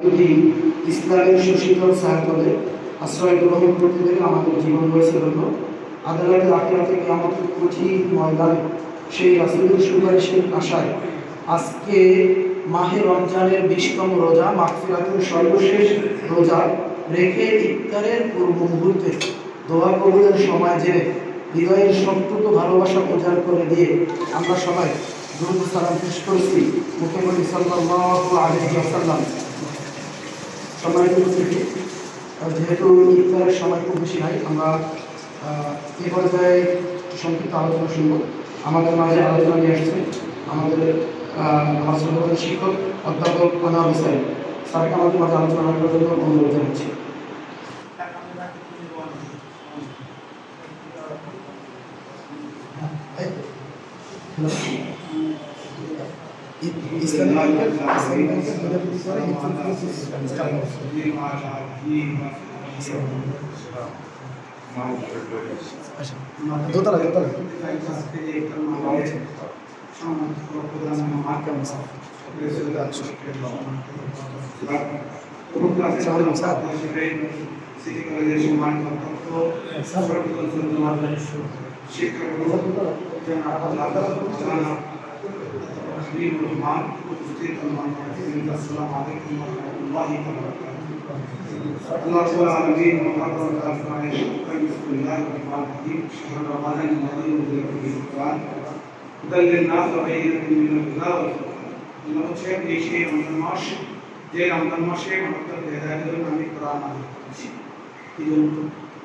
যদি ইসলামের সুশীতল ছায়াতলে আশ্রয় গ্রহণ করতে পেরে আমাদের জীবন হয়েছে হলো আদালতের আখিরাতে কিয়ামতের কঠিন ময়দানে সেই রাসূলের সুপারিশের আশায় আজকে মাহে রমজানের 20তম রোজা, মাগফিরাতের সর্বশেষ রোজা রেখে ইফতারের পূর্ব মুহূর্তে দোয়া কবুলের সময় জেনে হৃদয়ের সম্পূর্ণ ভালোবাসা প্রচার করে দিয়ে আমরা সবাই দুরূদ সালাম পেশ করছি মুহাম্মদ সাল্লাল্লাহু আলাইহি ওয়াসাল্লাম। সম্মানিত উপস্থিতি, যেহেতু ইফতারের সময় খুব বেশি নাই, আমরা এই পর্যায়ে সংক্ষিপ্ত আলোচনা শুনব। আমাদের মাঝে আলোচনা নিয়ে আসছেন আমাদের আমার শিক্ষক অধ্যাপক আনোয়ার হোসেন স্যারকে আমাদের মাঝে আলোচনা করার জন্য অনুরোধ জানাচ্ছি। দোতলা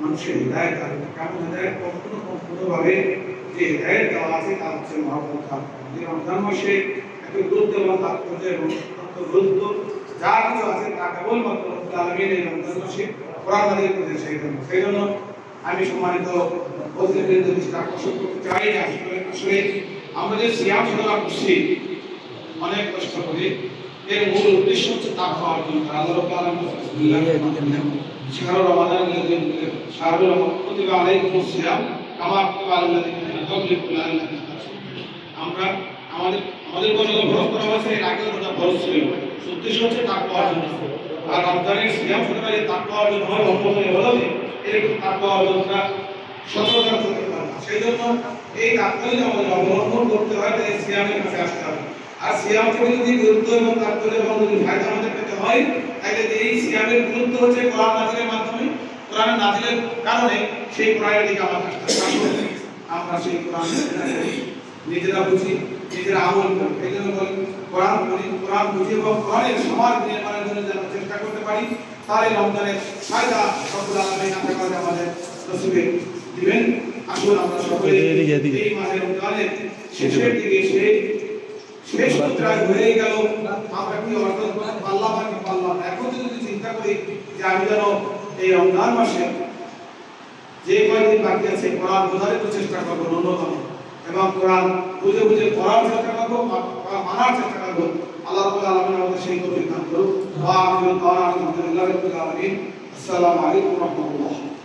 মানুষের হৃদায়ত কেমন হৃদায়ত কখনো যে হৃদায়ত দেওয়া আছে তা হচ্ছে মহব্বত। রমজান মাসে এত গুরুত্ব এবং তাৎপর্য এবং গুরুত্ব যা কিছু আছে তা কেবলমাত্র রব্বুল আলামিন এই রমজান মাসে কোরআন নাযিল করেছেন। সেই জন্য আমি সম্মানিত অতিথিদের দৃষ্টি আকর্ষণ করতে চাই যে আসলে আমরা যে সিয়াম সাধনা করছি অনেক কষ্ট করে, এর মূল উদ্দেশ্য হচ্ছে তাকওয়া অর্জন করা। আল্লাহ রাব্বুল আলামিন শাহরু রমাদান শাহরুল কুতিবা আলাইকুমুস সিয়াম কামা কুতিবা আলাল লাযিনা মিন ক্বাবলিকুম লাআল্লাকুম তাত্তাকুন। আমরা আমাদের উপর যখন ফরজ করা হয়েছে এর আগে ওটা ফরজ ছিল, উদ্দেশ্য হচ্ছে তাকওয়া অর্জন। আর রমজানের সিয়াম সাধনা যে তাকওয়া অর্জন হয় অন্তত হলো যে এরকম তাকওয়া অর্জনটা সততা করতে পারে। সেই জন্য এই তাকওয়া যদি আমাদের অবলম্বন করতে হয় তাহলে সিয়ামের কাছে আসতে হবে। আর সিয়াম থেকে যদি গুরুত্ব এবং তাৎপর্য এবং যদি ফায়দা আমাদের পেতে হয় তাহলে এই সিয়ামের গুরুত্ব হচ্ছে কোরআন নাযিলের মাধ্যমে, কোরআন নাযিলের কারণে সেই কোরআনের দিকে আমাদের আসতে হবে। আমরা সেই কোরআন নিজেরা বুঝি, নিজেরা আমল করি। এই জন্য বলি কোরআন পড়ি, কোরআন বুঝি এবং কোরআনের সমাজ নির্মাণের জন্য যেন চেষ্টা করতে পারি। তাহলে রমজানের ফায়দা রব্বুল আলামিন আমাদের নসিবে দিবেন। আসুন আমরা সকলে এই মাসে রমজানের শেষের দিকে শেষ সূত্রায় হয়ে গেল, আমরা কি অর্জন পারলাম নাকি পারলাম না। এখন যদি চিন্তা করি যে আমি যেন এই রমজান মাসে যে কয়েকদিন বাকি আছে কোরআন বোঝার তো চেষ্টা করবো ন্যূনতম, এবং কোরআন বুঝে বুঝে পড়ার চেষ্টা করবো, মানার চেষ্টা করবো। আল্লাহ রাব্বুল আলামিন আমাদের সেই তৌফিক দান করুন। ওয়া আমিরুল আলহামদুলিল্লাহি রাব্বিল আলামিন। আসসালামু আলাইকুম ওয়া রাহমাতুল্লাহ।